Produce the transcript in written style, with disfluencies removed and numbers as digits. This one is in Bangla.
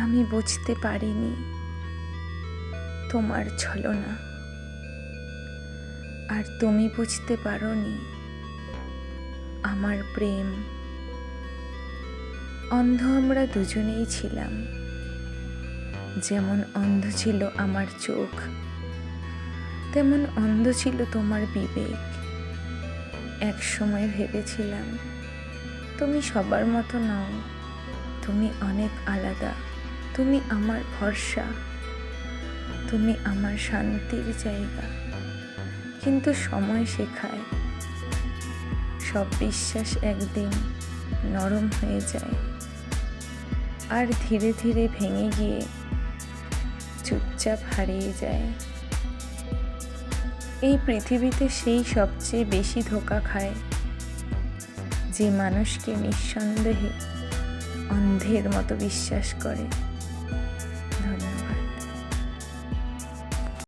আমি বুঝতে পারিনি তোমার ছলনা, আর তুমি বুঝতে পারোনি আমার প্রেম। অন্ধ আমরা দুজনেই ছিলাম, যেমন অন্ধ ছিল আমার চোখ, তেমন অন্ধ ছিল তোমার বিবেক। এক সময় ভেবেছিলাম তুমি সবার মতো নও, তুমি অনেক আলাদা, তুমি আমার ভরসা, তুমি আমার শান্তির জায়গা। কিন্তু সময় শেখায়, সব বিশ্বাস একদিন নরম হয়ে যায়, আর ধীরে ধীরে ভেঙে গিয়ে চুপচাপ হারিয়ে যায়। এই পৃথিবীতে সেই সবচেয়ে বেশি ধোঁকা খায় যে মানুষকে নিঃসন্দেহে অন্ধের মতো বিশ্বাস করে।